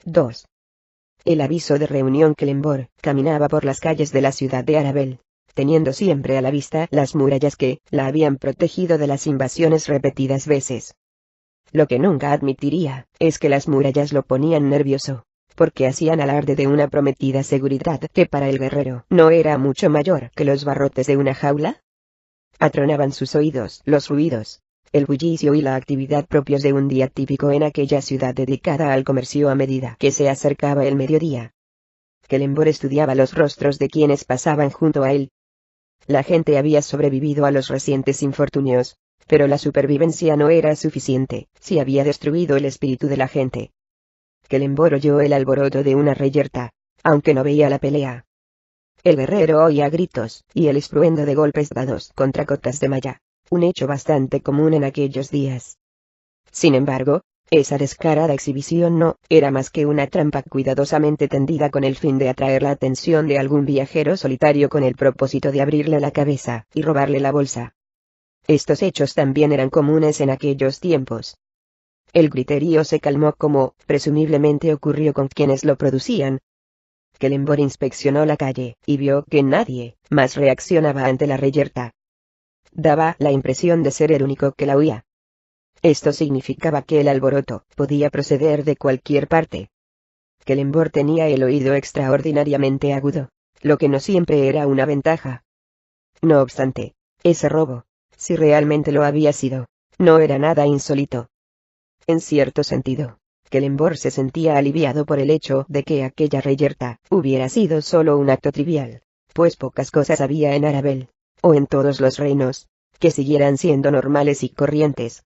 2. El aviso de reunión. Kellenborg caminaba por las calles de la ciudad de Arabel, teniendo siempre a la vista las murallas que la habían protegido de las invasiones repetidas veces. Lo que nunca admitiría es que las murallas lo ponían nervioso, porque hacían alarde de una prometida seguridad que para el guerrero no era mucho mayor que los barrotes de una jaula. Atronaban sus oídos los ruidos, el bullicio y la actividad propios de un día típico en aquella ciudad dedicada al comercio a medida que se acercaba el mediodía. Kellenborg estudiaba los rostros de quienes pasaban junto a él. La gente había sobrevivido a los recientes infortunios, pero la supervivencia no era suficiente si había destruido el espíritu de la gente. Kellenborg oyó el alboroto de una reyerta, aunque no veía la pelea. El guerrero oía gritos y el estruendo de golpes dados contra cotas de malla, un hecho bastante común en aquellos días. Sin embargo, esa descarada exhibición no era más que una trampa cuidadosamente tendida con el fin de atraer la atención de algún viajero solitario con el propósito de abrirle la cabeza y robarle la bolsa. Estos hechos también eran comunes en aquellos tiempos. El griterío se calmó como, presumiblemente ocurrió con quienes lo producían. Kellenborg inspeccionó la calle y vio que nadie más reaccionaba ante la reyerta. Daba la impresión de ser el único que la oía. Esto significaba que el alboroto podía proceder de cualquier parte. Kellenborg tenía el oído extraordinariamente agudo, lo que no siempre era una ventaja. No obstante, ese robo, si realmente lo había sido, no era nada insólito. En cierto sentido, Kellenborg se sentía aliviado por el hecho de que aquella reyerta hubiera sido solo un acto trivial, pues pocas cosas había en Arabel, o en todos los reinos, que siguieran siendo normales y corrientes.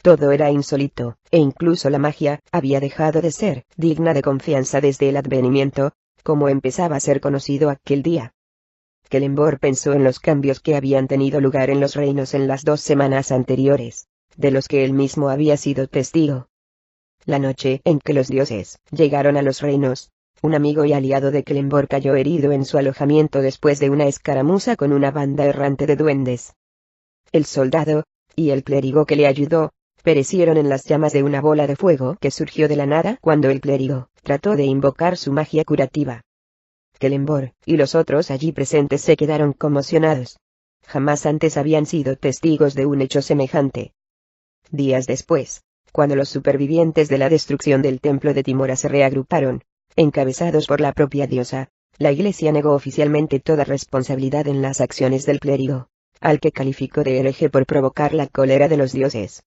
Todo era insólito, e incluso la magia había dejado de ser digna de confianza desde el advenimiento, como empezaba a ser conocido aquel día. Kellenborg pensó en los cambios que habían tenido lugar en los reinos en las 2 semanas anteriores, de los que él mismo había sido testigo. La noche en que los dioses llegaron a los reinos, un amigo y aliado de Kellenborg cayó herido en su alojamiento después de una escaramuza con una banda errante de duendes. El soldado, y el clérigo que le ayudó, perecieron en las llamas de una bola de fuego que surgió de la nada cuando el clérigo trató de invocar su magia curativa. Kellenborg y los otros allí presentes se quedaron conmocionados. Jamás antes habían sido testigos de un hecho semejante. Días después, cuando los supervivientes de la destrucción del templo de Timora se reagruparon, encabezados por la propia diosa, la Iglesia negó oficialmente toda responsabilidad en las acciones del clérigo, al que calificó de hereje por provocar la cólera de los dioses.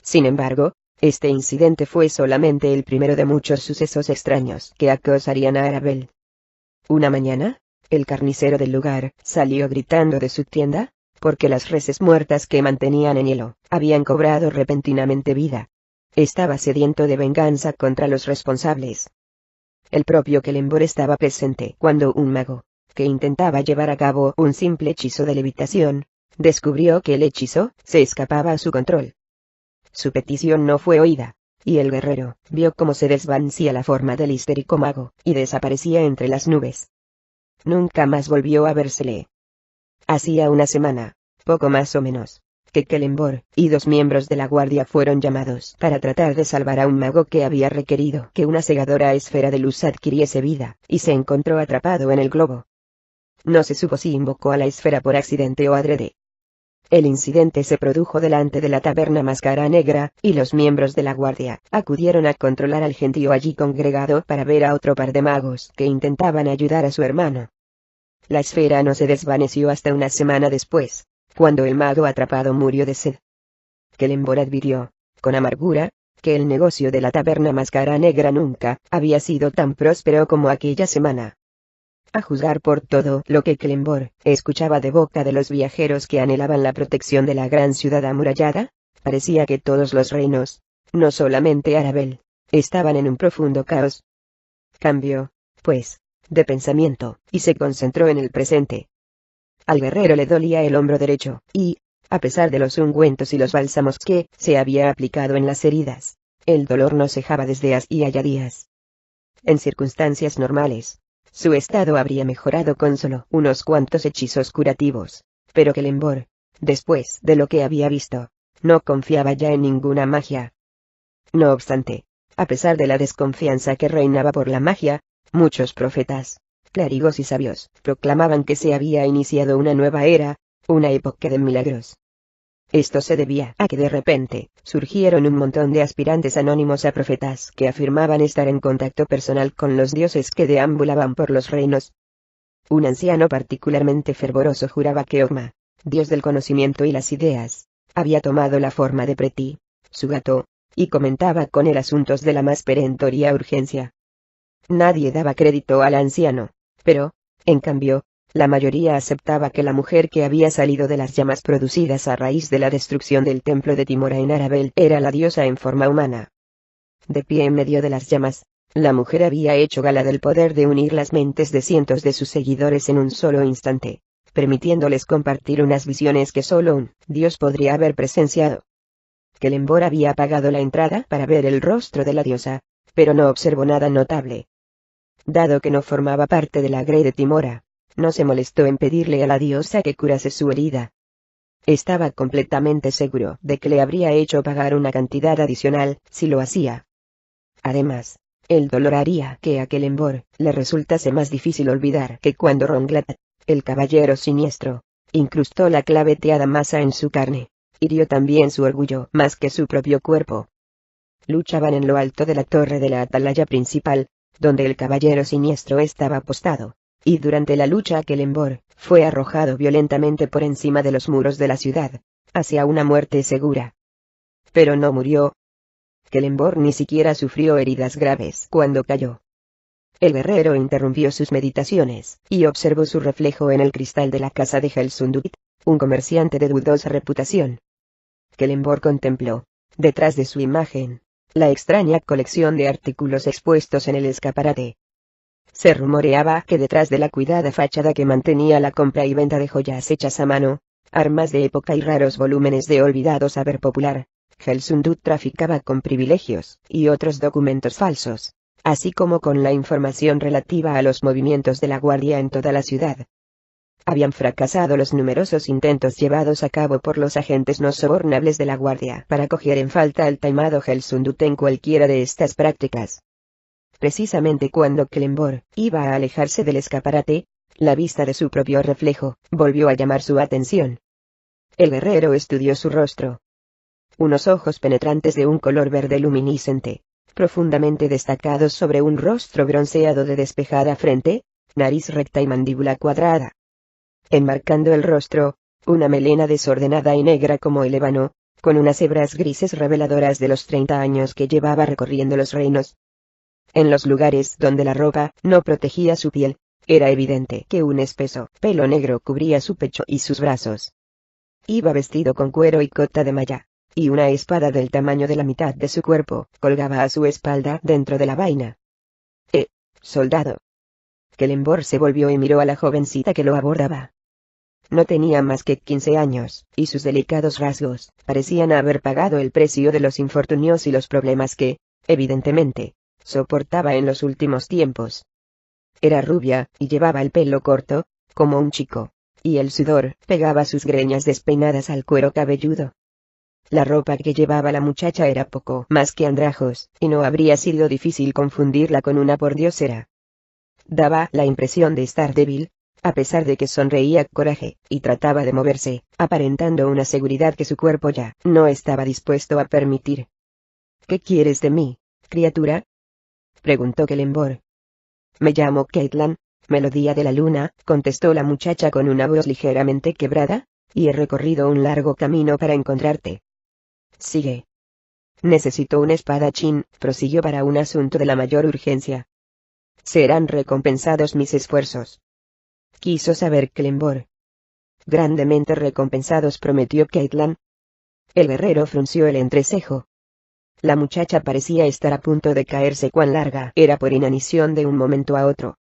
Sin embargo, este incidente fue solamente el primero de muchos sucesos extraños que acosarían a Arabel. Una mañana, el carnicero del lugar salió gritando de su tienda, porque las reses muertas que mantenían en hielo habían cobrado repentinamente vida. Estaba sediento de venganza contra los responsables. El propio Kellenborg estaba presente cuando un mago, que intentaba llevar a cabo un simple hechizo de levitación, descubrió que el hechizo se escapaba a su control. Su petición no fue oída, y el guerrero vio cómo se desvanecía la forma del histérico mago y desaparecía entre las nubes. Nunca más volvió a vérsele. Hacía una semana, poco más o menos, que Kellenborg y 2 miembros de la guardia fueron llamados para tratar de salvar a un mago que había requerido que una cegadora esfera de luz adquiriese vida, y se encontró atrapado en el globo. No se supo si invocó a la esfera por accidente o adrede. El incidente se produjo delante de la taberna Máscara Negra, y los miembros de la guardia acudieron a controlar al gentío allí congregado para ver a otro par de magos que intentaban ayudar a su hermano. La esfera no se desvaneció hasta una semana después, cuando el mago atrapado murió de sed. Kellenborg advirtió, con amargura, que el negocio de la taberna Máscara Negra nunca había sido tan próspero como aquella semana. A juzgar por todo lo que Kellenborg escuchaba de boca de los viajeros que anhelaban la protección de la gran ciudad amurallada, parecía que todos los reinos, no solamente Arabel, estaban en un profundo caos. Cambió, pues, de pensamiento, y se concentró en el presente. Al guerrero le dolía el hombro derecho, y, a pesar de los ungüentos y los bálsamos que se había aplicado en las heridas, el dolor no cejaba desde hacía ya días. En circunstancias normales, su estado habría mejorado con solo unos cuantos hechizos curativos, pero Kellenborg, después de lo que había visto, no confiaba ya en ninguna magia. No obstante, A pesar de la desconfianza que reinaba por la magia, muchos profetas, clérigos y sabios proclamaban que se había iniciado una nueva era, una época de milagros. Esto se debía a que de repente surgieron un montón de aspirantes anónimos a profetas que afirmaban estar en contacto personal con los dioses que deambulaban por los reinos. Un anciano particularmente fervoroso juraba que Ogma, dios del conocimiento y las ideas, había tomado la forma de Preti, su gato, y comentaba con él asuntos de la más perentoria urgencia. Nadie daba crédito al anciano, pero, en cambio, la mayoría aceptaba que la mujer que había salido de las llamas producidas a raíz de la destrucción del templo de Timora en Arabel era la diosa en forma humana. De pie en medio de las llamas, la mujer había hecho gala del poder de unir las mentes de cientos de sus seguidores en un solo instante, permitiéndoles compartir unas visiones que solo un dios podría haber presenciado. Kelembor había pagado la entrada para ver el rostro de la diosa, pero no observó nada notable. Dado que no formaba parte de la grey de Timora, no se molestó en pedirle a la diosa que curase su herida. Estaba completamente seguro de que le habría hecho pagar una cantidad adicional si lo hacía. Además, el dolor haría que a Kelembor le resultase más difícil olvidar que cuando Ronglat, el caballero siniestro, incrustó la claveteada masa en su carne, hirió también su orgullo más que su propio cuerpo. Luchaban en lo alto de la torre de la atalaya principal, donde el caballero siniestro estaba apostado, y durante la lucha Kelembor fue arrojado violentamente por encima de los muros de la ciudad, hacia una muerte segura. Pero no murió. Kelembor ni siquiera sufrió heridas graves cuando cayó. El guerrero interrumpió sus meditaciones, y observó su reflejo en el cristal de la casa de Helsundut, un comerciante de dudosa reputación. Kelembor contempló, detrás de su imagen, la extraña colección de artículos expuestos en el escaparate. Se rumoreaba que detrás de la cuidada fachada que mantenía la compra y venta de joyas hechas a mano, armas de época y raros volúmenes de olvidado saber popular, Helsundut traficaba con privilegios y otros documentos falsos, así como con la información relativa a los movimientos de la guardia en toda la ciudad. Habían fracasado los numerosos intentos llevados a cabo por los agentes no sobornables de la guardia para coger en falta al taimado Helsundut en cualquiera de estas prácticas. Precisamente cuando Kelembor iba a alejarse del escaparate, la vista de su propio reflejo volvió a llamar su atención. El guerrero estudió su rostro. Unos ojos penetrantes de un color verde luminiscente, profundamente destacados sobre un rostro bronceado de despejada frente, nariz recta y mandíbula cuadrada. Enmarcando el rostro, una melena desordenada y negra como el ébano, con unas hebras grises reveladoras de los 30 años que llevaba recorriendo los reinos. En los lugares donde la ropa no protegía su piel, era evidente que un espeso pelo negro cubría su pecho y sus brazos. Iba vestido con cuero y cota de malla, y una espada del tamaño de la mitad de su cuerpo colgaba a su espalda dentro de la vaina. Soldado. Kelembor se volvió y miró a la jovencita que lo abordaba. No tenía más que 15 años, y sus delicados rasgos parecían haber pagado el precio de los infortunios y los problemas que, evidentemente, soportaba en los últimos tiempos. Era rubia, y llevaba el pelo corto, como un chico, y el sudor pegaba sus greñas despeinadas al cuero cabelludo. La ropa que llevaba la muchacha era poco más que andrajos, y no habría sido difícil confundirla con una pordiosera. Daba la impresión de estar débil, a pesar de que sonreía coraje, y trataba de moverse, aparentando una seguridad que su cuerpo ya no estaba dispuesto a permitir. ¿Qué quieres de mí, criatura?, preguntó Kelembor. Me llamo Caitlin, Melodía de la Luna, contestó la muchacha con una voz ligeramente quebrada, y he recorrido un largo camino para encontrarte. Sigue. Necesito un espadachín, prosiguió para un asunto de la mayor urgencia. Serán recompensados mis esfuerzos. Quiso saber Kelembor. Grandemente recompensados, prometió Caitlin. El guerrero frunció el entrecejo. La muchacha parecía estar a punto de caerse cuán larga era por inanición de un momento a otro.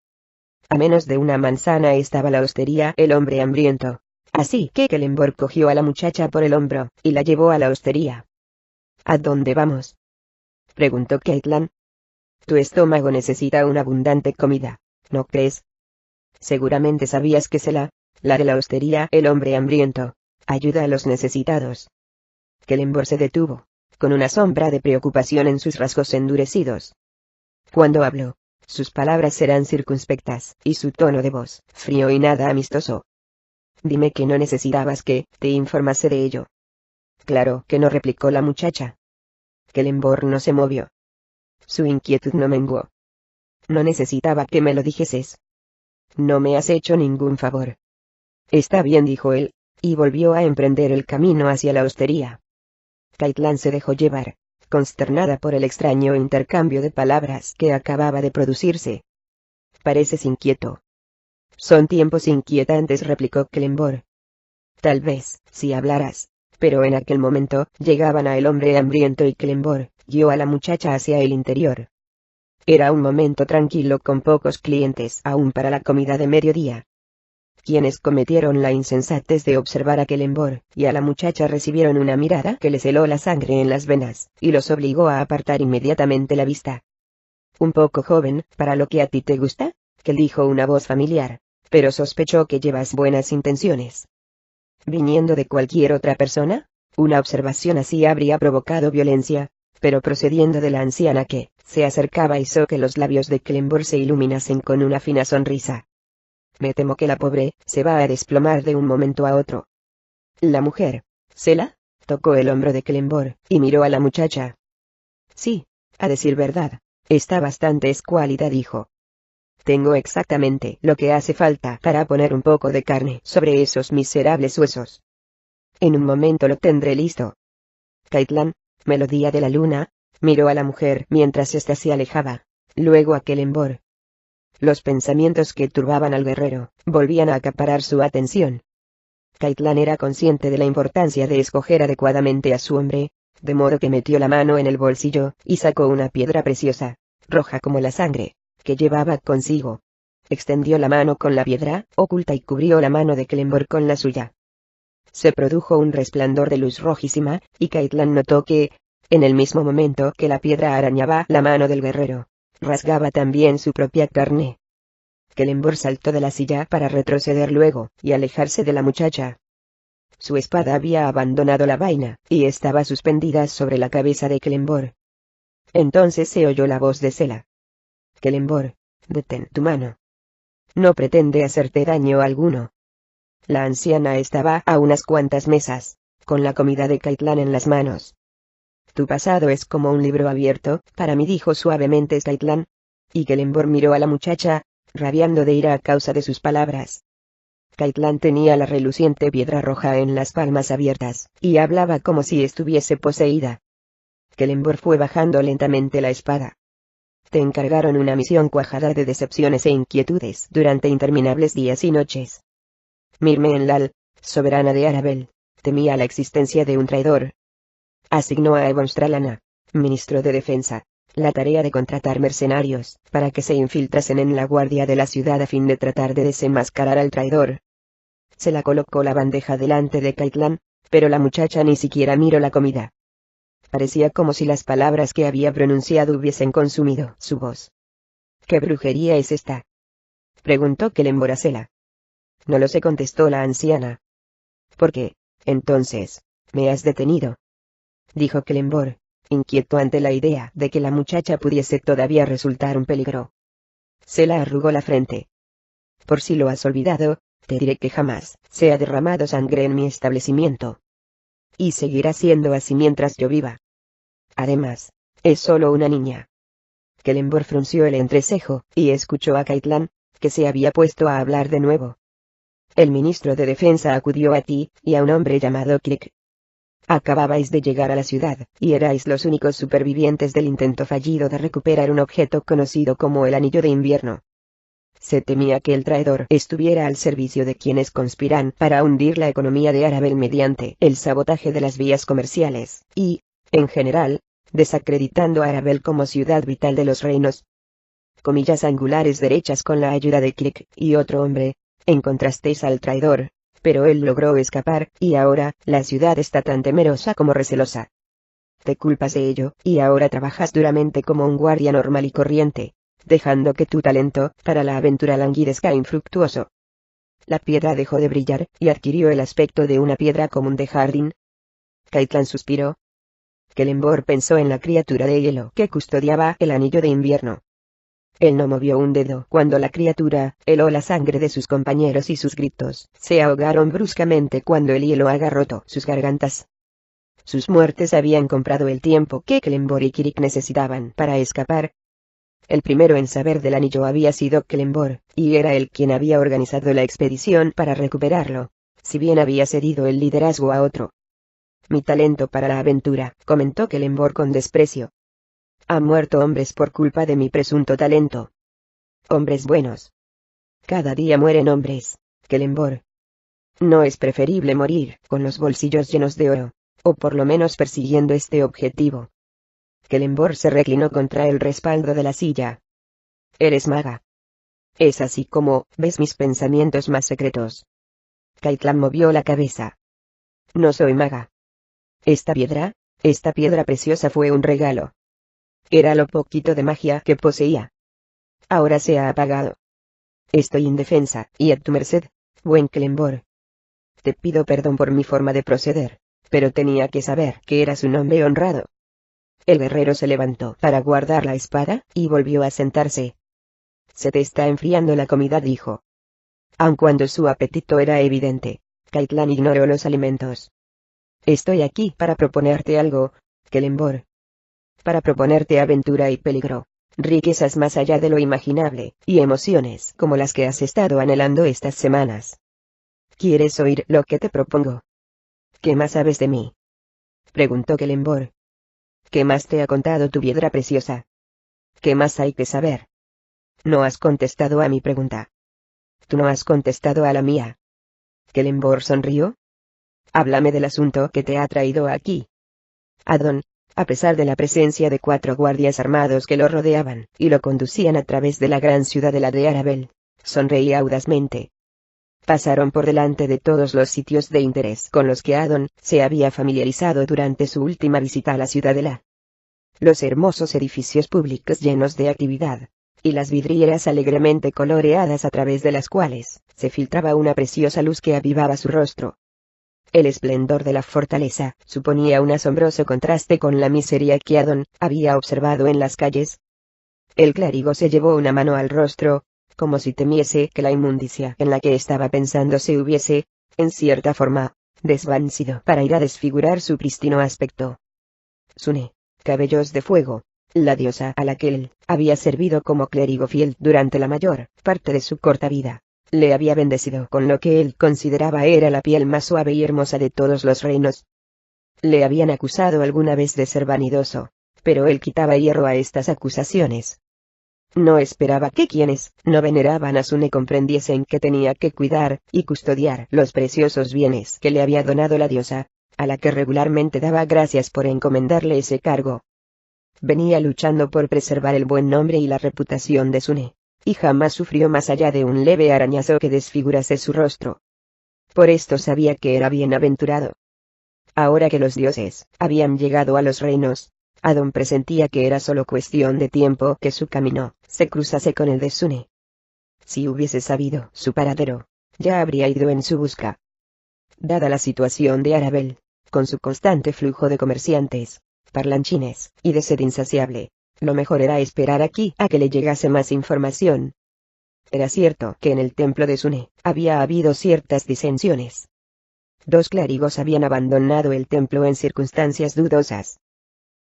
A menos de una manzana estaba la hostería El Hombre Hambriento, así que Kelembor cogió a la muchacha por el hombro y la llevó a la hostería. ¿A dónde vamos?, preguntó Caitlin. Tu estómago necesita una abundante comida, ¿no crees? Seguramente sabías que la de la hostería El Hombre Hambriento ayuda a los necesitados. Kelembor se detuvo, con una sombra de preocupación en sus rasgos endurecidos. Cuando habló, sus palabras eran circunspectas, y su tono de voz, frío y nada amistoso. Dime que no necesitabas que te informase de ello. Claro que no, replicó la muchacha. Kellenborg no se movió. Su inquietud no menguó. No necesitaba que me lo dijeses. No me has hecho ningún favor. Está bien, dijo él, y volvió a emprender el camino hacia la hostería. Caitlin se dejó llevar, consternada por el extraño intercambio de palabras que acababa de producirse. Pareces inquieto. Son tiempos inquietantes, replicó Kellenborg. Tal vez, si hablaras. Pero en aquel momento, llegaban a el hombre hambriento y Kellenborg guió a la muchacha hacia el interior. Era un momento tranquilo con pocos clientes aún para la comida de mediodía. Quienes cometieron la insensatez de observar a Kellenborg y a la muchacha recibieron una mirada que les heló la sangre en las venas, y los obligó a apartar inmediatamente la vista. Un poco joven, para lo que a ti te gusta, que dijo una voz familiar, pero sospechó que llevas buenas intenciones. Viniendo de cualquier otra persona, una observación así habría provocado violencia, pero procediendo de la anciana que se acercaba hizo que los labios de Kellenborg se iluminasen con una fina sonrisa. Me temo que la pobre se va a desplomar de un momento a otro. La mujer, Sela, tocó el hombro de Kellenborg y miró a la muchacha. Sí, a decir verdad, está bastante escuálida, dijo. Tengo exactamente lo que hace falta para poner un poco de carne sobre esos miserables huesos. En un momento lo tendré listo. Caitlin, melodía de la luna, miró a la mujer mientras ésta se alejaba, luego a Kellenborg. Los pensamientos que turbaban al guerrero volvían a acaparar su atención. Caitlin era consciente de la importancia de escoger adecuadamente a su hombre, de modo que metió la mano en el bolsillo y sacó una piedra preciosa, roja como la sangre, que llevaba consigo. Extendió la mano con la piedra oculta y cubrió la mano de Kellenborg con la suya. Se produjo un resplandor de luz rojísima, y Caitlin notó que, en el mismo momento que la piedra arañaba la mano del guerrero, rasgaba también su propia carne. Kellenborg saltó de la silla para retroceder luego, y alejarse de la muchacha. Su espada había abandonado la vaina, y estaba suspendida sobre la cabeza de Kellenborg. Entonces se oyó la voz de Sela. Kellenborg, detén tu mano. No pretende hacerte daño alguno. La anciana estaba a unas cuantas mesas, con la comida de Caitlin en las manos. Tu pasado es como un libro abierto, para mí, dijo suavemente Caitlin. Y Kellenborg miró a la muchacha, rabiando de ira a causa de sus palabras. Caitlin tenía la reluciente piedra roja en las palmas abiertas, y hablaba como si estuviese poseída. Kellenborg fue bajando lentamente la espada. Te encargaron una misión cuajada de decepciones e inquietudes durante interminables días y noches. Mirme Enlal, soberana de Arabel, temía la existencia de un traidor. Asignó a Ebon Stralana, ministro de Defensa, la tarea de contratar mercenarios, para que se infiltrasen en la guardia de la ciudad a fin de tratar de desenmascarar al traidor. Se la colocó la bandeja delante de Caitlin, pero la muchacha ni siquiera miró la comida. Parecía como si las palabras que había pronunciado hubiesen consumido su voz. ¿Qué brujería es esta?, preguntó Kellenborg a Sela. No lo sé, contestó la anciana. ¿Por qué, entonces, me has detenido?, dijo Kellenborg, inquieto ante la idea de que la muchacha pudiese todavía resultar un peligro. Sela arrugó la frente. Por si lo has olvidado, te diré que jamás se ha derramado sangre en mi establecimiento. Y seguirá siendo así mientras yo viva. Además, es solo una niña. Kellenborg frunció el entrecejo, y escuchó a Caitlin, que se había puesto a hablar de nuevo. El ministro de Defensa acudió a ti, y a un hombre llamado Crick. Acababais de llegar a la ciudad, y erais los únicos supervivientes del intento fallido de recuperar un objeto conocido como el Anillo de Invierno. Se temía que el traidor estuviera al servicio de quienes conspiran para hundir la economía de Arabel mediante el sabotaje de las vías comerciales, y, en general, desacreditando a Arabel como ciudad vital de los reinos. Comillas angulares derechas. Con la ayuda de Crick y otro hombre, encontrasteis al traidor, pero él logró escapar, y ahora, la ciudad está tan temerosa como recelosa. Te culpas de ello, y ahora trabajas duramente como un guardia normal y corriente, dejando que tu talento para la aventura languidezca infructuoso. La piedra dejó de brillar, y adquirió el aspecto de una piedra común de jardín. Caitlin suspiró. Kelembor pensó en la criatura de hielo que custodiaba el anillo de invierno. Él no movió un dedo cuando la criatura heló la sangre de sus compañeros y sus gritos se ahogaron bruscamente cuando el hielo agarró sus gargantas. Sus muertes habían comprado el tiempo que Kelembor y Kirik necesitaban para escapar. El primero en saber del anillo había sido Kelembor, y era él quien había organizado la expedición para recuperarlo, si bien había cedido el liderazgo a otro. Mi talento para la aventura, comentó Kelembor con desprecio. Han muerto hombres por culpa de mi presunto talento. Hombres buenos. Cada día mueren hombres, Kelembor. ¿No es preferible morir con los bolsillos llenos de oro, o por lo menos persiguiendo este objetivo? Kelembor se reclinó contra el respaldo de la silla. Eres maga. Es así como ves mis pensamientos más secretos. Caitlán movió la cabeza. No soy maga. Esta piedra preciosa fue un regalo. Era lo poquito de magia que poseía. Ahora se ha apagado. Estoy indefensa, y a tu merced, buen Kelembor. Te pido perdón por mi forma de proceder, pero tenía que saber que eras un hombre honrado. El guerrero se levantó para guardar la espada, y volvió a sentarse. Se te está enfriando la comida, dijo. Aun cuando su apetito era evidente, Caitlán ignoró los alimentos. Estoy aquí para proponerte algo, Kelembor. Para proponerte aventura y peligro, riquezas más allá de lo imaginable, y emociones como las que has estado anhelando estas semanas. ¿Quieres oír lo que te propongo? ¿Qué más sabes de mí? Preguntó Kelembor. ¿Qué más te ha contado tu piedra preciosa? ¿Qué más hay que saber? No has contestado a mi pregunta. Tú no has contestado a la mía. Kelembor sonrió. Háblame del asunto que te ha traído aquí. Adon, a pesar de la presencia de 4 guardias armados que lo rodeaban y lo conducían a través de la gran ciudadela de Arabel, sonreía audazmente. Pasaron por delante de todos los sitios de interés con los que Adon se había familiarizado durante su última visita a la ciudadela. Los hermosos edificios públicos llenos de actividad, y las vidrieras alegremente coloreadas a través de las cuales se filtraba una preciosa luz que avivaba su rostro. El esplendor de la fortaleza suponía un asombroso contraste con la miseria que Adon había observado en las calles. El clérigo se llevó una mano al rostro, como si temiese que la inmundicia en la que estaba pensando se hubiese, en cierta forma, desvanecido para ir a desfigurar su prístino aspecto. Sune, cabellos de fuego, la diosa a la que él había servido como clérigo fiel durante la mayor parte de su corta vida, le había bendecido con lo que él consideraba era la piel más suave y hermosa de todos los reinos. Le habían acusado alguna vez de ser vanidoso, pero él quitaba hierro a estas acusaciones. No esperaba que quienes no veneraban a Sune comprendiesen que tenía que cuidar y custodiar los preciosos bienes que le había donado la diosa, a la que regularmente daba gracias por encomendarle ese cargo. Venía luchando por preservar el buen nombre y la reputación de Sune, y jamás sufrió más allá de un leve arañazo que desfigurase su rostro. Por esto sabía que era bienaventurado. Ahora que los dioses habían llegado a los reinos, Adon presentía que era solo cuestión de tiempo que su camino se cruzase con el de Sune. Si hubiese sabido su paradero, ya habría ido en su busca. Dada la situación de Arabel, con su constante flujo de comerciantes, parlanchines y de sed insaciable, lo mejor era esperar aquí a que le llegase más información. Era cierto que en el templo de Sune había habido ciertas disensiones. 2 clérigos habían abandonado el templo en circunstancias dudosas.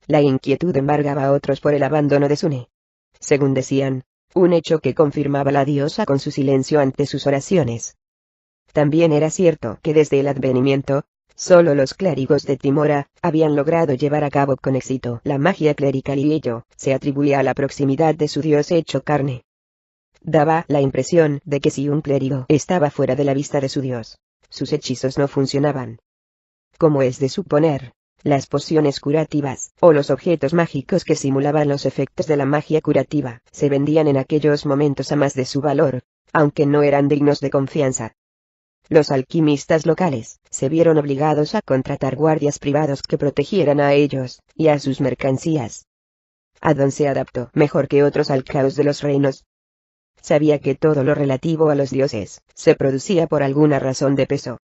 La inquietud embargaba a otros por el abandono de Sune. Según decían, un hecho que confirmaba la diosa con su silencio ante sus oraciones. También era cierto que desde el advenimiento, solo los clérigos de Timora habían logrado llevar a cabo con éxito la magia clerical y ello se atribuía a la proximidad de su dios hecho carne. Daba la impresión de que si un clérigo estaba fuera de la vista de su dios, sus hechizos no funcionaban. Como es de suponer, las pociones curativas, o los objetos mágicos que simulaban los efectos de la magia curativa, se vendían en aquellos momentos a más de su valor, aunque no eran dignos de confianza. Los alquimistas locales se vieron obligados a contratar guardias privados que protegieran a ellos y a sus mercancías. Adon se adaptó mejor que otros al caos de los reinos. Sabía que todo lo relativo a los dioses se producía por alguna razón de peso.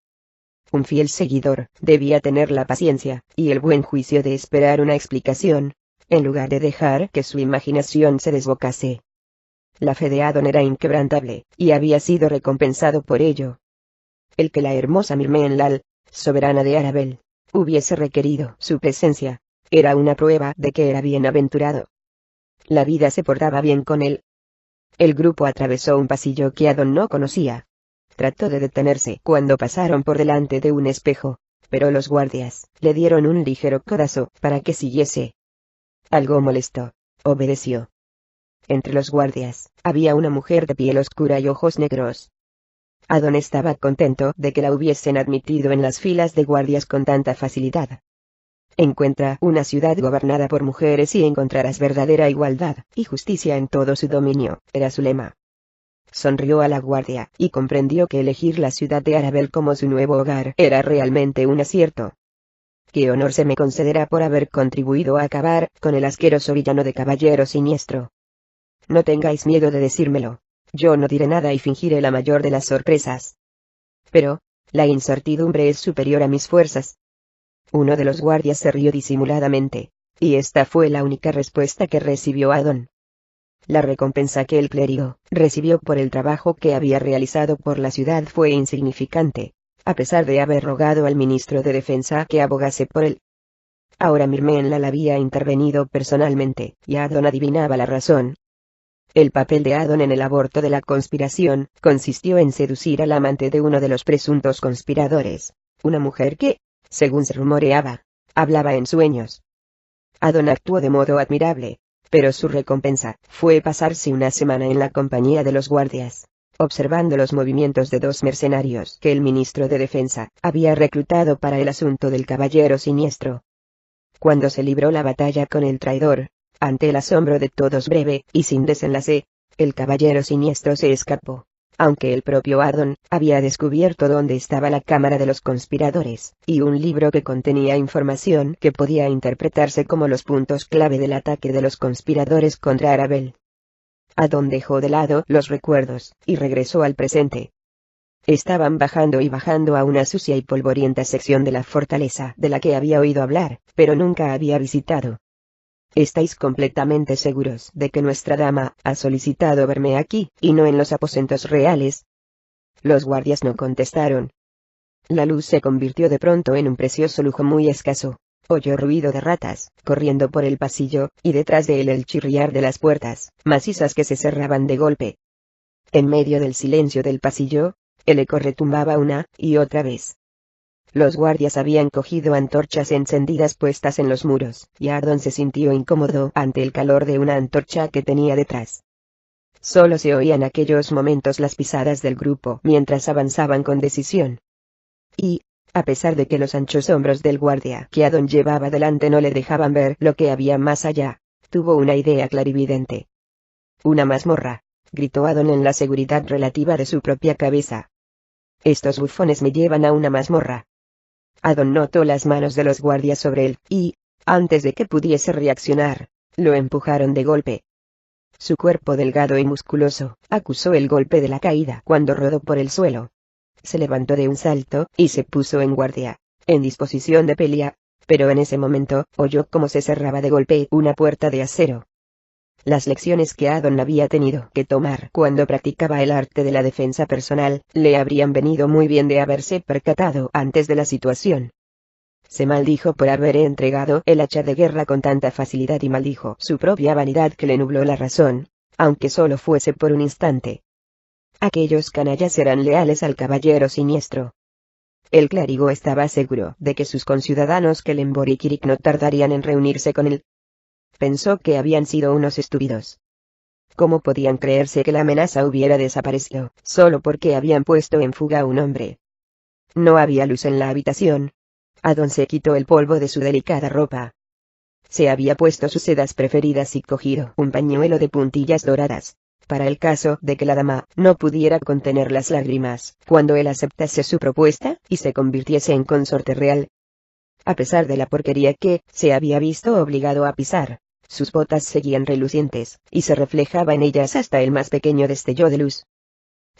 Un fiel seguidor debía tener la paciencia y el buen juicio de esperar una explicación, en lugar de dejar que su imaginación se desbocase. La fe de Adon era inquebrantable, y había sido recompensado por ello. El que la hermosa Mirme-Enlal, soberana de Arabel, hubiese requerido su presencia, era una prueba de que era bienaventurado. La vida se portaba bien con él. El grupo atravesó un pasillo que Adon no conocía. Trató de detenerse cuando pasaron por delante de un espejo, pero los guardias le dieron un ligero codazo para que siguiese. Algo molesto, obedeció. Entre los guardias, había una mujer de piel oscura y ojos negros. Adon estaba contento de que la hubiesen admitido en las filas de guardias con tanta facilidad. Encuentra una ciudad gobernada por mujeres y encontrarás verdadera igualdad y justicia en todo su dominio, era su lema. Sonrió a la guardia, y comprendió que elegir la ciudad de Arabel como su nuevo hogar era realmente un acierto. ¿Qué honor se me concederá por haber contribuido a acabar con el asqueroso villano de Caballero Siniestro? No tengáis miedo de decírmelo. Yo no diré nada y fingiré la mayor de las sorpresas. Pero, la incertidumbre es superior a mis fuerzas. Uno de los guardias se rió disimuladamente, y esta fue la única respuesta que recibió Adon. La recompensa que el clérigo recibió por el trabajo que había realizado por la ciudad fue insignificante, a pesar de haber rogado al ministro de Defensa que abogase por él. Ahora Mirme-Enlal había intervenido personalmente, y Adon adivinaba la razón. El papel de Adon en el aborto de la conspiración consistió en seducir al amante de uno de los presuntos conspiradores, una mujer que, según se rumoreaba, hablaba en sueños. Adon actuó de modo admirable, pero su recompensa fue pasarse una semana en la compañía de los guardias, observando los movimientos de dos mercenarios que el ministro de Defensa había reclutado para el asunto del Caballero Siniestro. Cuando se libró la batalla con el traidor, ante el asombro de todos breve y sin desenlace, el Caballero Siniestro se escapó, aunque el propio Adon había descubierto dónde estaba la cámara de los conspiradores, y un libro que contenía información que podía interpretarse como los puntos clave del ataque de los conspiradores contra Arabel. Adon dejó de lado los recuerdos, y regresó al presente. Estaban bajando a una sucia y polvorienta sección de la fortaleza de la que había oído hablar, pero nunca había visitado. ¿Estáis completamente seguros de que nuestra dama ha solicitado verme aquí, y no en los aposentos reales? Los guardias no contestaron. La luz se convirtió de pronto en un precioso lujo muy escaso. Oyó ruido de ratas, corriendo por el pasillo, y detrás de él el chirriar de las puertas, macizas que se cerraban de golpe. En medio del silencio del pasillo, el eco retumbaba una y otra vez. Los guardias habían cogido antorchas encendidas puestas en los muros, y Adon se sintió incómodo ante el calor de una antorcha que tenía detrás. Solo se oían aquellos momentos las pisadas del grupo mientras avanzaban con decisión. Y, a pesar de que los anchos hombros del guardia que Adon llevaba delante no le dejaban ver lo que había más allá, tuvo una idea clarividente. «Una mazmorra», gritó Adon en la seguridad relativa de su propia cabeza. «Estos bufones me llevan a una mazmorra». Adon notó las manos de los guardias sobre él, y, antes de que pudiese reaccionar, lo empujaron de golpe. Su cuerpo delgado y musculoso acusó el golpe de la caída cuando rodó por el suelo. Se levantó de un salto y se puso en guardia, en disposición de pelea, pero en ese momento oyó cómo se cerraba de golpe una puerta de acero. Las lecciones que Adon había tenido que tomar cuando practicaba el arte de la defensa personal, le habrían venido muy bien de haberse percatado antes de la situación. Se maldijo por haber entregado el hacha de guerra con tanta facilidad y maldijo su propia vanidad que le nubló la razón, aunque solo fuese por un instante. Aquellos canallas eran leales al Caballero Siniestro. El clérigo estaba seguro de que sus conciudadanos Kelenbor y Kirik no tardarían en reunirse con él. Pensó que habían sido unos estúpidos. ¿Cómo podían creerse que la amenaza hubiera desaparecido, solo porque habían puesto en fuga a un hombre? No había luz en la habitación. Adon se quitó el polvo de su delicada ropa. Se había puesto sus sedas preferidas y cogido un pañuelo de puntillas doradas, para el caso de que la dama no pudiera contener las lágrimas cuando él aceptase su propuesta y se convirtiese en consorte real. A pesar de la porquería que se había visto obligado a pisar, sus botas seguían relucientes, y se reflejaba en ellas hasta el más pequeño destello de luz.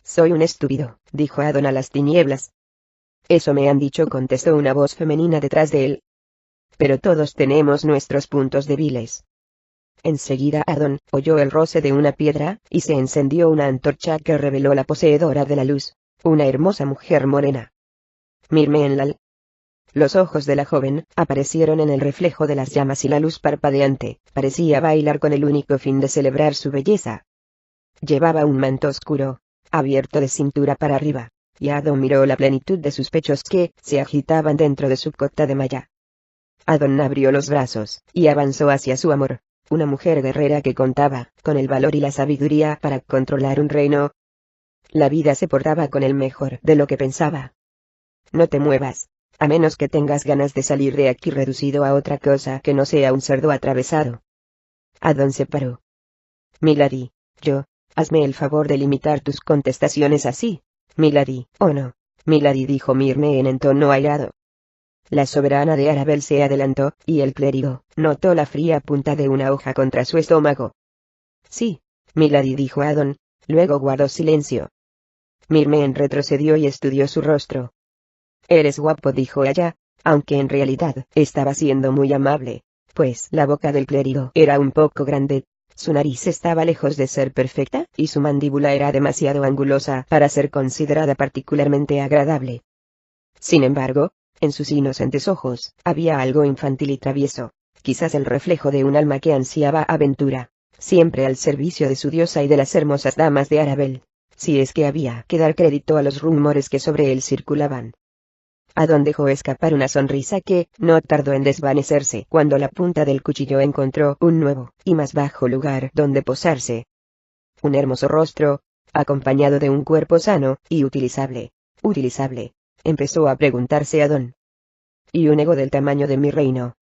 «Soy un estúpido», dijo Adon a las tinieblas. Eso me han dicho, contestó una voz femenina detrás de él. Pero todos tenemos nuestros puntos débiles. Enseguida Adon oyó el roce de una piedra, y se encendió una antorcha que reveló la poseedora de la luz, una hermosa mujer morena. Mirmenlal. Los ojos de la joven aparecieron en el reflejo de las llamas y la luz parpadeante parecía bailar con el único fin de celebrar su belleza. Llevaba un manto oscuro, abierto de cintura para arriba, y Adon miró la plenitud de sus pechos que se agitaban dentro de su cota de malla. Adon abrió los brazos, y avanzó hacia su amor, una mujer guerrera que contaba con el valor y la sabiduría para controlar un reino. La vida se portaba con él mejor de lo que pensaba. No te muevas, a menos que tengas ganas de salir de aquí reducido a otra cosa que no sea un cerdo atravesado. Adon se paró. Milady, hazme el favor de limitar tus contestaciones así. Milady, oh no. Milady, dijo Mirmen en tono airado. La soberana de Arabel se adelantó, y el clérigo notó la fría punta de una hoja contra su estómago. Sí, Milady, dijo Adon, luego guardó silencio. Mirmen retrocedió y estudió su rostro. Eres guapo, dijo ella, aunque en realidad estaba siendo muy amable, pues la boca del clérigo era un poco grande. Su nariz estaba lejos de ser perfecta, y su mandíbula era demasiado angulosa para ser considerada particularmente agradable. Sin embargo, en sus inocentes ojos había algo infantil y travieso, quizás el reflejo de un alma que ansiaba aventura, siempre al servicio de su diosa y de las hermosas damas de Arabel, si es que había que dar crédito a los rumores que sobre él circulaban. Adon dejó escapar una sonrisa que no tardó en desvanecerse cuando la punta del cuchillo encontró un nuevo y más bajo lugar donde posarse. Un hermoso rostro, acompañado de un cuerpo sano y utilizable, empezó a preguntarse Adon. Y un ego del tamaño de mi reino.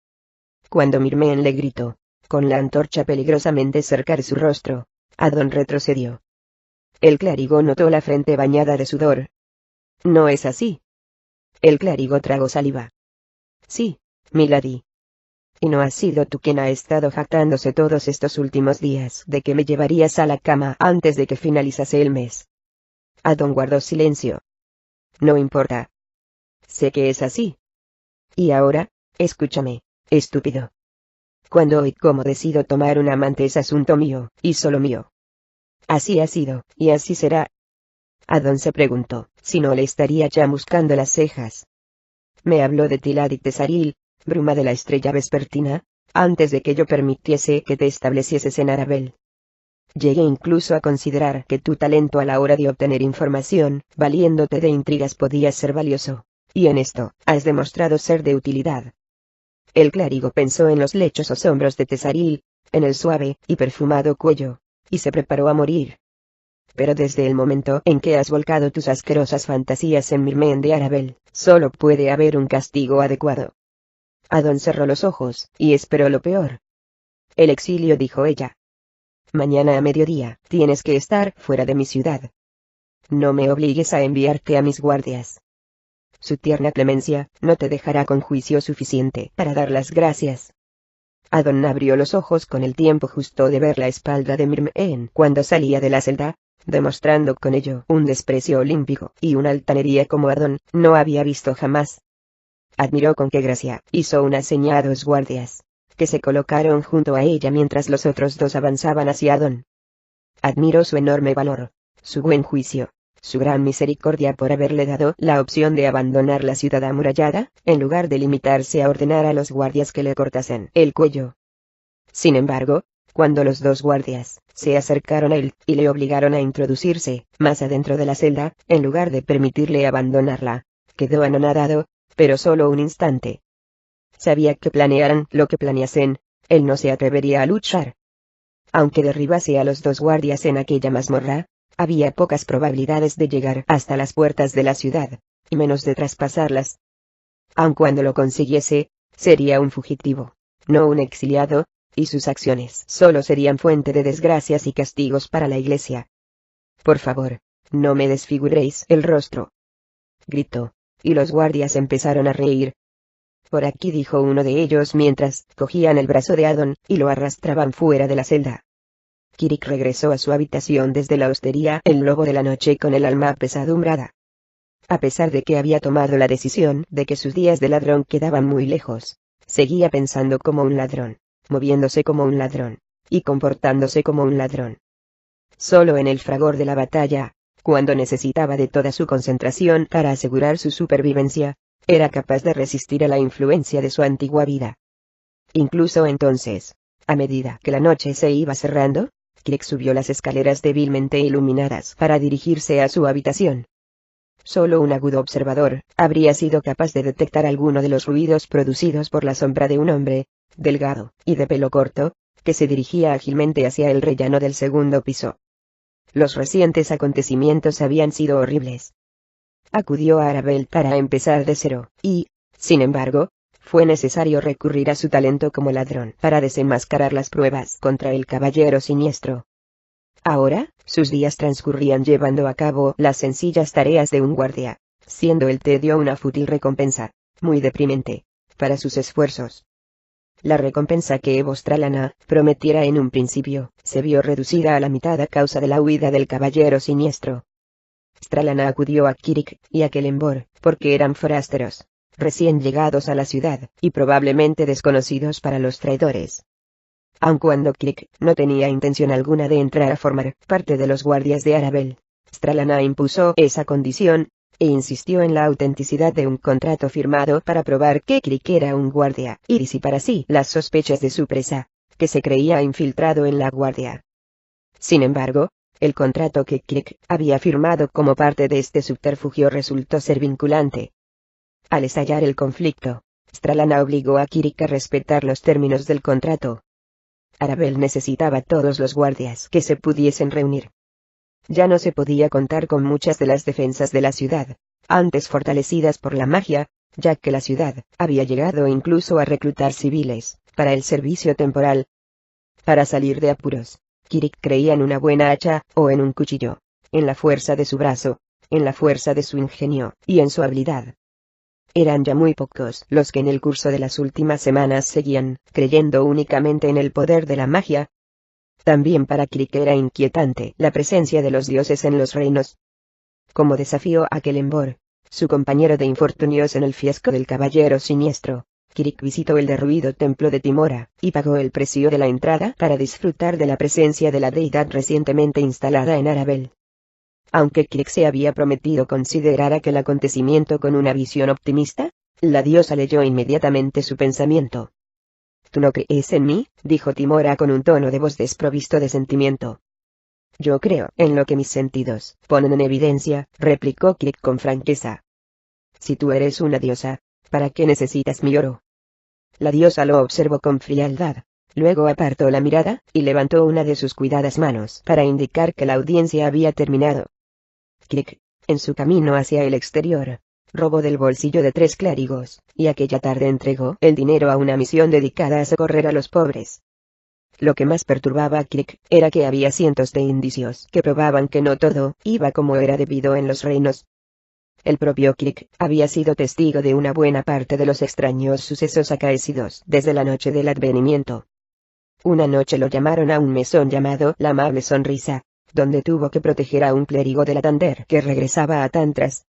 Cuando Mirmen le gritó, con la antorcha peligrosamente cerca de su rostro, Adon retrocedió. El clérigo notó la frente bañada de sudor. No es así. El clérigo tragó saliva. Sí, Milady. Y no has sido tú quien ha estado jactándose todos estos últimos días de que me llevarías a la cama antes de que finalizase el mes. Adon guardó silencio. No importa. Sé que es así. Y ahora, escúchame, estúpido. Cuándo y cómo decido tomar un amante es asunto mío, y solo mío. Así ha sido, y así será. Adon se preguntó si no le estaría chamuscando las cejas. Me habló de Tilad Tesaril, bruma de la estrella vespertina, antes de que yo permitiese que te establecieses en Arabel. Llegué incluso a considerar que tu talento a la hora de obtener información, valiéndote de intrigas, podía ser valioso, y en esto has demostrado ser de utilidad. El clérigo pensó en los lechosos hombros de Tesaril, en el suave y perfumado cuello, y se preparó a morir. Pero desde el momento en que has volcado tus asquerosas fantasías en Mirmen de Arabel, solo puede haber un castigo adecuado. Adon cerró los ojos, y esperó lo peor. El exilio, dijo ella. Mañana a mediodía, tienes que estar fuera de mi ciudad. No me obligues a enviarte a mis guardias. Su tierna clemencia no te dejará con juicio suficiente para dar las gracias. Adon abrió los ojos con el tiempo justo de ver la espalda de Mirmen cuando salía de la celda, demostrando con ello un desprecio olímpico y una altanería como Adon no había visto jamás. Admiró con qué gracia hizo una señal a dos guardias, que se colocaron junto a ella mientras los otros dos avanzaban hacia Adon. Admiró su enorme valor, su buen juicio, su gran misericordia por haberle dado la opción de abandonar la ciudad amurallada, en lugar de limitarse a ordenar a los guardias que le cortasen el cuello. Sin embargo, cuando los dos guardias se acercaron a él y le obligaron a introducirse más adentro de la celda, en lugar de permitirle abandonarla, quedó anonadado, pero solo un instante. Sabía que planearan lo que planeasen, él no se atrevería a luchar. Aunque derribase a los dos guardias en aquella mazmorra, había pocas probabilidades de llegar hasta las puertas de la ciudad, y menos de traspasarlas. Aun cuando lo consiguiese, sería un fugitivo, no un exiliado, y sus acciones solo serían fuente de desgracias y castigos para la iglesia. Por favor, no me desfiguréis el rostro. Gritó, y los guardias empezaron a reír. Por aquí, dijo uno de ellos mientras cogían el brazo de Adon y lo arrastraban fuera de la celda. Kirik regresó a su habitación desde la hostería El Lobo de la Noche con el alma apesadumbrada. A pesar de que había tomado la decisión de que sus días de ladrón quedaban muy lejos, seguía pensando como un ladrón, moviéndose como un ladrón, y comportándose como un ladrón. Solo en el fragor de la batalla, cuando necesitaba de toda su concentración para asegurar su supervivencia, era capaz de resistir a la influencia de su antigua vida. Incluso entonces, a medida que la noche se iba cerrando, Crick subió las escaleras débilmente iluminadas para dirigirse a su habitación. Solo un agudo observador habría sido capaz de detectar alguno de los ruidos producidos por la sombra de un hombre, delgado y de pelo corto, que se dirigía ágilmente hacia el rellano del segundo piso. Los recientes acontecimientos habían sido horribles. Acudió a Arabel para empezar de cero, y, sin embargo, fue necesario recurrir a su talento como ladrón para desenmascarar las pruebas contra el caballero siniestro. Ahora, sus días transcurrían llevando a cabo las sencillas tareas de un guardia, siendo el tedio una fútil recompensa, muy deprimente, para sus esfuerzos. La recompensa que Evo Stralana prometiera en un principio, se vio reducida a la mitad a causa de la huida del caballero siniestro. Stralana acudió a Kirik y a Kelenbor, porque eran forasteros, recién llegados a la ciudad, y probablemente desconocidos para los traidores. Aun cuando Kirik no tenía intención alguna de entrar a formar parte de los guardias de Arabel, Stralana impuso esa condición, e insistió en la autenticidad de un contrato firmado para probar que Kirik era un guardia, y disipar así las sospechas de su presa, que se creía infiltrado en la guardia. Sin embargo, el contrato que Kirik había firmado como parte de este subterfugio resultó ser vinculante. Al estallar el conflicto, Stralana obligó a Kirik a respetar los términos del contrato. Arabel necesitaba todos los guardias que se pudiesen reunir. Ya no se podía contar con muchas de las defensas de la ciudad, antes fortalecidas por la magia, ya que la ciudad había llegado incluso a reclutar civiles para el servicio temporal. Para salir de apuros, Kirik creía en una buena hacha o en un cuchillo, en la fuerza de su brazo, en la fuerza de su ingenio y en su habilidad. Eran ya muy pocos los que en el curso de las últimas semanas seguían creyendo únicamente en el poder de la magia. También para Kirik era inquietante la presencia de los dioses en los reinos. Como desafío a Kelenbor, su compañero de infortunios en el fiasco del caballero siniestro, Kirik visitó el derruido templo de Timora, y pagó el precio de la entrada para disfrutar de la presencia de la deidad recientemente instalada en Arabel. Aunque Kirik se había prometido considerar aquel acontecimiento con una visión optimista, la diosa leyó inmediatamente su pensamiento. «¿Tú no crees en mí?», dijo Timora con un tono de voz desprovisto de sentimiento. «Yo creo en lo que mis sentidos ponen en evidencia», replicó Kirik con franqueza. «Si tú eres una diosa, ¿para qué necesitas mi oro?». La diosa lo observó con frialdad. Luego apartó la mirada, y levantó una de sus cuidadas manos para indicar que la audiencia había terminado. Kirik, en su camino hacia el exterior, robó del bolsillo de 3 clérigos, y aquella tarde entregó el dinero a una misión dedicada a socorrer a los pobres. Lo que más perturbaba a Kirik era que había cientos de indicios que probaban que no todo iba como era debido en los reinos. El propio Kirik había sido testigo de una buena parte de los extraños sucesos acaecidos desde la noche del advenimiento. Una noche lo llamaron a un mesón llamado La Amable Sonrisa, donde tuvo que proteger a un clérigo de la Tander que regresaba a Tantras.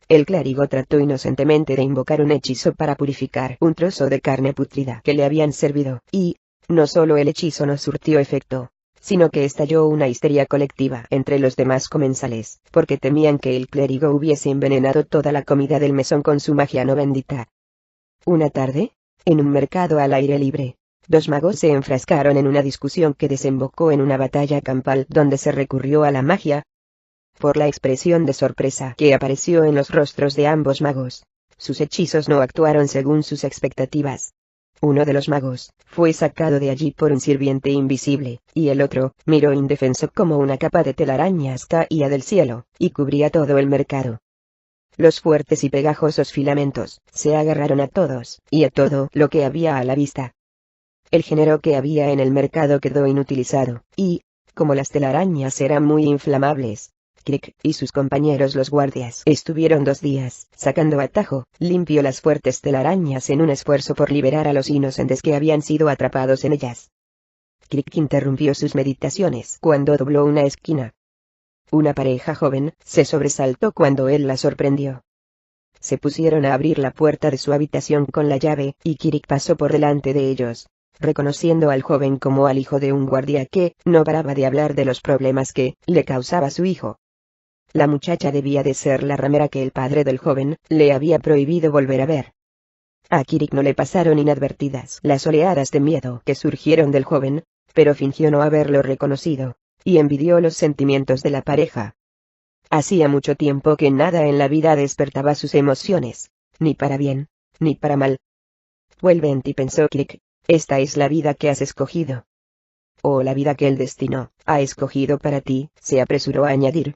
El clérigo trató inocentemente de invocar un hechizo para purificar un trozo de carne putrida que le habían servido, y, no solo el hechizo no surtió efecto, sino que estalló una histeria colectiva entre los demás comensales, porque temían que el clérigo hubiese envenenado toda la comida del mesón con su magia no bendita. Una tarde, en un mercado al aire libre, 2 magos se enfrascaron en una discusión que desembocó en una batalla campal donde se recurrió a la magia. Por la expresión de sorpresa que apareció en los rostros de ambos magos, sus hechizos no actuaron según sus expectativas. Uno de los magos fue sacado de allí por un sirviente invisible, y el otro miró indefenso como una capa de telarañas caía del cielo, y cubría todo el mercado. Los fuertes y pegajosos filamentos se agarraron a todos, y a todo lo que había a la vista. El género que había en el mercado quedó inutilizado, y, como las telarañas eran muy inflamables, Kirik y sus compañeros los guardias estuvieron 2 días sacando a tajo limpio las fuertes telarañas en un esfuerzo por liberar a los inocentes que habían sido atrapados en ellas. Kirik interrumpió sus meditaciones cuando dobló una esquina. una pareja joven, se sobresaltó cuando él la sorprendió. Se pusieron a abrir la puerta de su habitación con la llave, y Kirik pasó por delante de ellos, reconociendo al joven como al hijo de un guardia que no paraba de hablar de los problemas que le causaba su hijo. La muchacha debía de ser la ramera que el padre del joven le había prohibido volver a ver. A Kirik no le pasaron inadvertidas las oleadas de miedo que surgieron del joven, pero fingió no haberlo reconocido, y envidió los sentimientos de la pareja. Hacía mucho tiempo que nada en la vida despertaba sus emociones, ni para bien, ni para mal. Vuelve en ti, pensó Kirik, esta es la vida que has escogido. O la vida que el destino ha escogido para ti, se apresuró a añadir.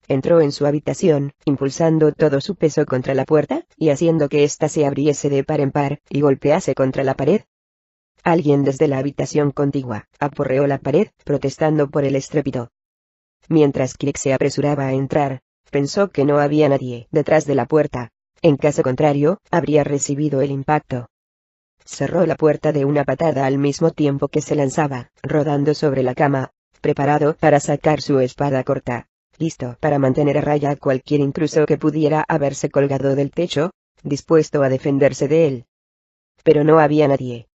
Entró en su habitación, impulsando todo su peso contra la puerta, y haciendo que ésta se abriese de par en par, y golpease contra la pared. Alguien desde la habitación contigua aporreó la pared, protestando por el estrépito. Mientras Kirik se apresuraba a entrar, pensó que no había nadie detrás de la puerta. En caso contrario, habría recibido el impacto. Cerró la puerta de una patada al mismo tiempo que se lanzaba, rodando sobre la cama, preparado para sacar su espada corta, listo para mantener a raya a cualquier intruso que pudiera haberse colgado del techo, dispuesto a defenderse de él. Pero no había nadie.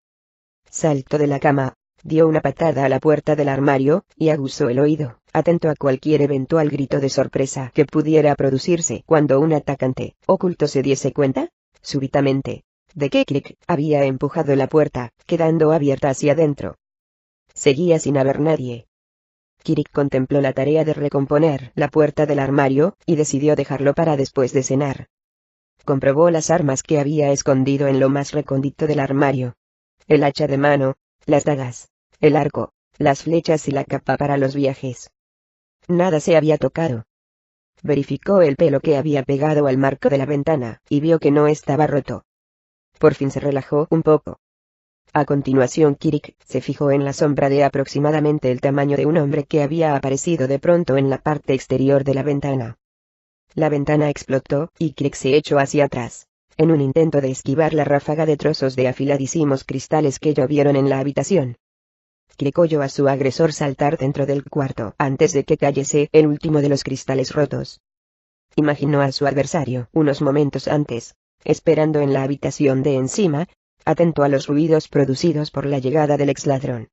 Saltó de la cama, dio una patada a la puerta del armario, y aguzó el oído, atento a cualquier eventual grito de sorpresa que pudiera producirse cuando un atacante oculto se diese cuenta, súbitamente, de que Kirik había empujado la puerta, quedando abierta hacia adentro. Seguía sin haber nadie. Kirik contempló la tarea de recomponer la puerta del armario, y decidió dejarlo para después de cenar. Comprobó las armas que había escondido en lo más recóndito del armario. El hacha de mano, las dagas, el arco, las flechas y la capa para los viajes. Nada se había tocado. Verificó el pelo que había pegado al marco de la ventana, y vio que no estaba roto. Por fin se relajó un poco. A continuación Kirik se fijó en la sombra de aproximadamente el tamaño de un hombre que había aparecido de pronto en la parte exterior de la ventana. La ventana explotó, y Kirik se echó hacia atrás, en un intento de esquivar la ráfaga de trozos de afiladísimos cristales que llovieron en la habitación. Kirik oyó a su agresor saltar dentro del cuarto antes de que cayese el último de los cristales rotos. Imaginó a su adversario unos momentos antes, esperando en la habitación de encima, atento a los ruidos producidos por la llegada del exladrón.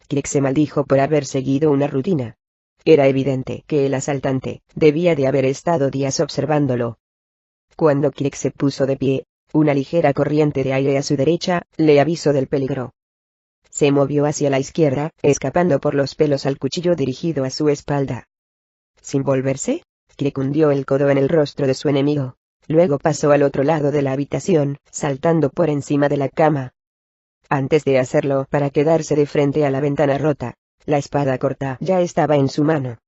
Kirik se maldijo por haber seguido una rutina. Era evidente que el asaltante debía de haber estado días observándolo. Cuando Kirik se puso de pie, una ligera corriente de aire a su derecha le avisó del peligro. Se movió hacia la izquierda, escapando por los pelos al cuchillo dirigido a su espalda. Sin volverse, Kirik hundió el codo en el rostro de su enemigo. Luego pasó al otro lado de la habitación, saltando por encima de la cama. Antes de hacerlo para quedarse de frente a la ventana rota, la espada corta ya estaba en su mano.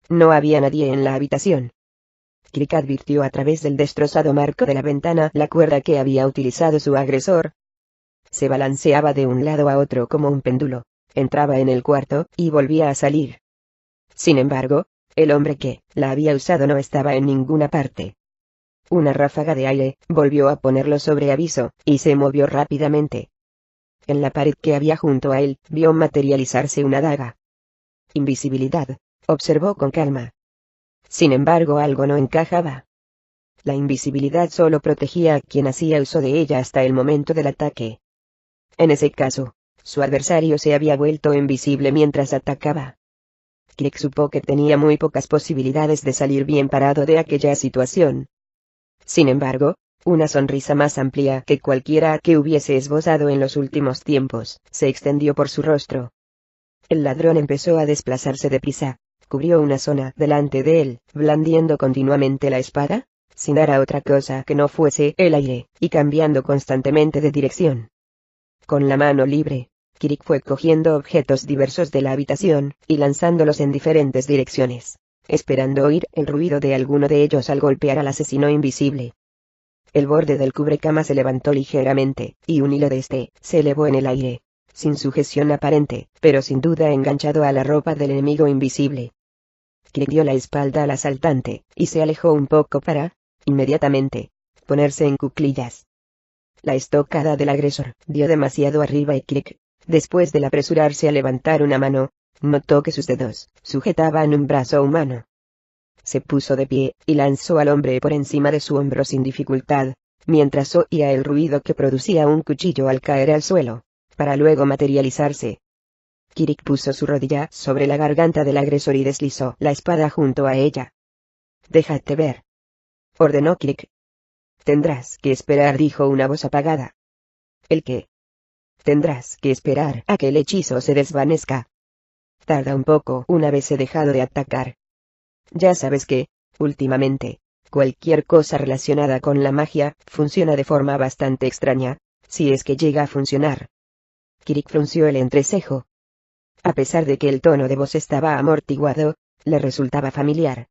No había nadie en la habitación. Kirik advirtió a través del destrozado marco de la ventana la cuerda que había utilizado su agresor. Se balanceaba de un lado a otro como un péndulo, entraba en el cuarto y volvía a salir. Sin embargo, el hombre que la había usado no estaba en ninguna parte. Una ráfaga de aire volvió a ponerlo sobre aviso, y se movió rápidamente. En la pared que había junto a él, vio materializarse una daga. Invisibilidad, observó con calma. Sin embargo, algo no encajaba. La invisibilidad solo protegía a quien hacía uso de ella hasta el momento del ataque. En ese caso, su adversario se había vuelto invisible mientras atacaba. Kirik supo que tenía muy pocas posibilidades de salir bien parado de aquella situación. Sin embargo, una sonrisa más amplia que cualquiera que hubiese esbozado en los últimos tiempos, se extendió por su rostro. El ladrón empezó a desplazarse deprisa, cubrió una zona delante de él, blandiendo continuamente la espada, sin dar a otra cosa que no fuese el aire, y cambiando constantemente de dirección. Con la mano libre, Kirik fue cogiendo objetos diversos de la habitación, y lanzándolos en diferentes direcciones, esperando oír el ruido de alguno de ellos al golpear al asesino invisible. El borde del cubrecama se levantó ligeramente, y un hilo de este se elevó en el aire, sin sujeción aparente, pero sin duda enganchado a la ropa del enemigo invisible. Kirik dio la espalda al asaltante, y se alejó un poco para, inmediatamente, ponerse en cuclillas. La estocada del agresor dio demasiado arriba y Kirik, después de apresurarse a levantar una mano, notó que sus dedos sujetaban un brazo humano. Se puso de pie, y lanzó al hombre por encima de su hombro sin dificultad, mientras oía el ruido que producía un cuchillo al caer al suelo, para luego materializarse. Kirik puso su rodilla sobre la garganta del agresor y deslizó la espada junto a ella. «Déjate ver», ordenó Kirik. «Tendrás que esperar», dijo una voz apagada. «¿El qué?» «Tendrás que esperar a que el hechizo se desvanezca. Tarda un poco una vez he dejado de atacar. Ya sabes que, últimamente, cualquier cosa relacionada con la magia funciona de forma bastante extraña, si es que llega a funcionar». Kirik frunció el entrecejo. A pesar de que el tono de voz estaba amortiguado, le resultaba familiar.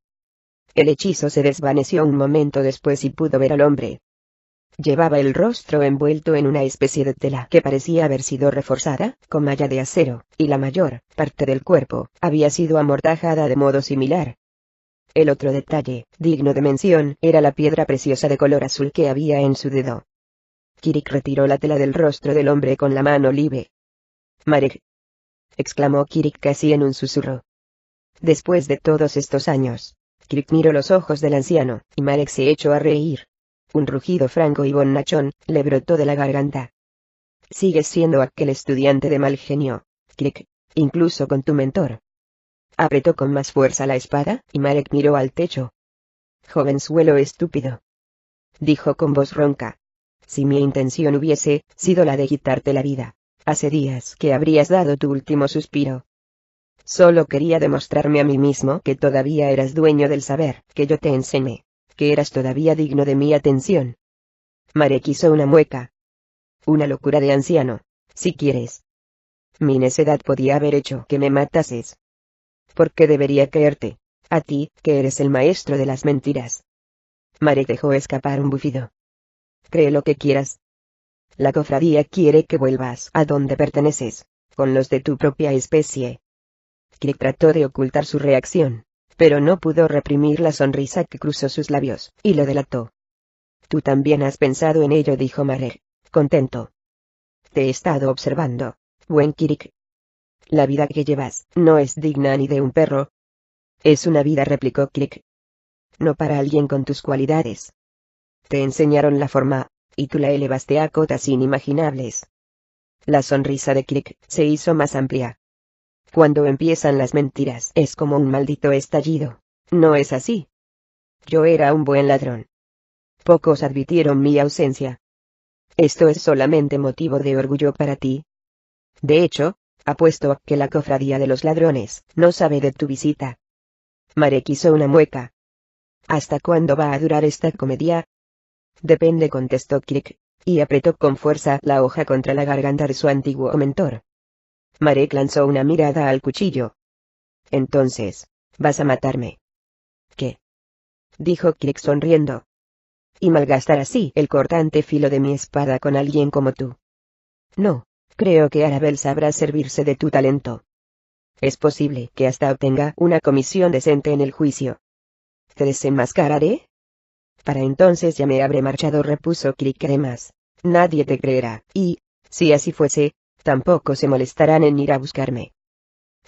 El hechizo se desvaneció un momento después y pudo ver al hombre. Llevaba el rostro envuelto en una especie de tela que parecía haber sido reforzada con malla de acero, y la mayor parte del cuerpo había sido amortajada de modo similar. El otro detalle, digno de mención, era la piedra preciosa de color azul que había en su dedo. Kirik retiró la tela del rostro del hombre con la mano libre. «Marek», exclamó Kirik casi en un susurro. Después de todos estos años, Kirik miró los ojos del anciano, y Marek se echó a reír. Un rugido franco y bonachón le brotó de la garganta. «Sigues siendo aquel estudiante de mal genio, Kirik, incluso con tu mentor». Apretó con más fuerza la espada, y Marek miró al techo. «Jovenzuelo estúpido», dijo con voz ronca. «Si mi intención hubiese sido la de quitarte la vida, hace días que habrías dado tu último suspiro. Solo quería demostrarme a mí mismo que todavía eras dueño del saber que yo te enseñé, que eras todavía digno de mi atención». Marek hizo una mueca. «Una locura de anciano, si quieres. Mi necedad podía haber hecho que me matases. ¿Por qué debería creerte, a ti, que eres el maestro de las mentiras?» Marek dejó escapar un bufido. «Cree lo que quieras. La cofradía quiere que vuelvas a donde perteneces, con los de tu propia especie». Kirik trató de ocultar su reacción, pero no pudo reprimir la sonrisa que cruzó sus labios, y lo delató. «Tú también has pensado en ello», dijo Marek, contento. «Te he estado observando, buen Kirik. La vida que llevas no es digna ni de un perro». «Es una vida», replicó Kirik. «No para alguien con tus cualidades. Te enseñaron la forma, y tú la elevaste a cotas inimaginables». La sonrisa de Kirik se hizo más amplia. «Cuando empiezan las mentiras es como un maldito estallido, ¿no es así? Yo era un buen ladrón. Pocos advirtieron mi ausencia. Esto es solamente motivo de orgullo para ti. De hecho, apuesto a que la cofradía de los ladrones no sabe de tu visita». Marek hizo una mueca. «¿Hasta cuándo va a durar esta comedia?» «Depende», contestó Kirik, y apretó con fuerza la hoja contra la garganta de su antiguo mentor. Marek lanzó una mirada al cuchillo. «Entonces, ¿vas a matarme?» «¿Qué?», dijo Kirik sonriendo. «¿Y malgastar así el cortante filo de mi espada con alguien como tú?» «No, creo que Arabel sabrá servirse de tu talento. Es posible que hasta obtenga una comisión decente en el juicio. ¿Te desenmascararé?» «Para entonces ya me habré marchado», repuso Kirik. «Además, nadie te creerá, y, si así fuese, tampoco se molestarán en ir a buscarme.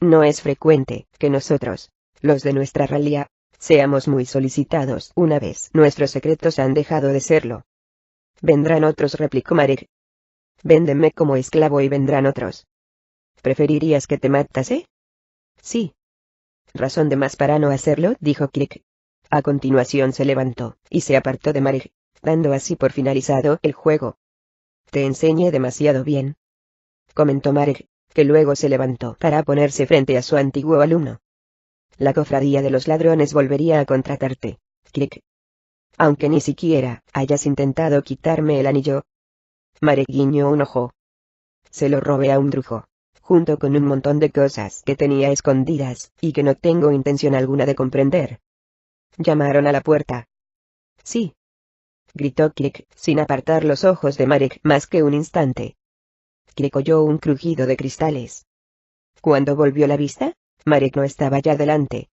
No es frecuente que nosotros, los de nuestra ralía, seamos muy solicitados una vez nuestros secretos han dejado de serlo». «Vendrán otros», replicó Marek. «Véndeme como esclavo y vendrán otros». «¿Preferirías que te matase?» «Sí». «Razón de más para no hacerlo», dijo Kirik. A continuación se levantó, y se apartó de Marek, dando así por finalizado el juego. «Te enseñé demasiado bien», comentó Marek, que luego se levantó para ponerse frente a su antiguo alumno. «La cofradía de los ladrones volvería a contratarte, Kirik. Aunque ni siquiera hayas intentado quitarme el anillo». Marek guiñó un ojo. «Se lo robé a un brujo, junto con un montón de cosas que tenía escondidas, y que no tengo intención alguna de comprender». Llamaron a la puerta. «Sí», gritó Kirik, sin apartar los ojos de Marek más que un instante. Kirik oyó un crujido de cristales. Cuando volvió la vista, Marek no estaba ya delante.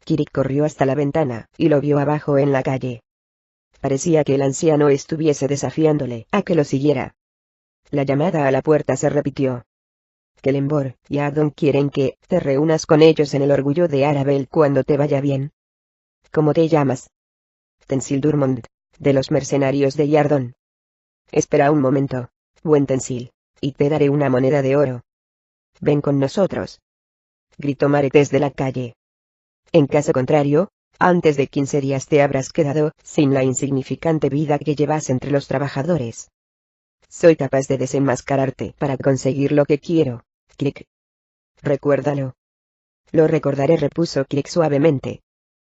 Kirik corrió hasta la ventana, y lo vio abajo en la calle. Parecía que el anciano estuviese desafiándole a que lo siguiera. La llamada a la puerta se repitió. Kelenbor y Ardon quieren que te reúnas con ellos en el Orgullo de Arabel cuando te vaya bien. ¿Cómo te llamas? Tensil Durmond, de los mercenarios de Yardon. Espera un momento, buen Tensil, y te daré una moneda de oro. Ven con nosotros, gritó Marek desde la calle. En caso contrario, antes de 15 días te habrás quedado sin la insignificante vida que llevas entre los trabajadores. Soy capaz de desenmascararte para conseguir lo que quiero, Krieg. Recuérdalo. Lo recordaré, repuso Krieg suavemente.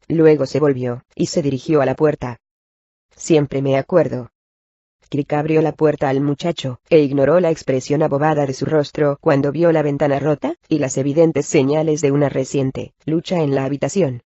Luego se volvió, y se dirigió a la puerta. Siempre me acuerdo. Krieg abrió la puerta al muchacho, e ignoró la expresión abobada de su rostro cuando vio la ventana rota, y las evidentes señales de una reciente lucha en la habitación.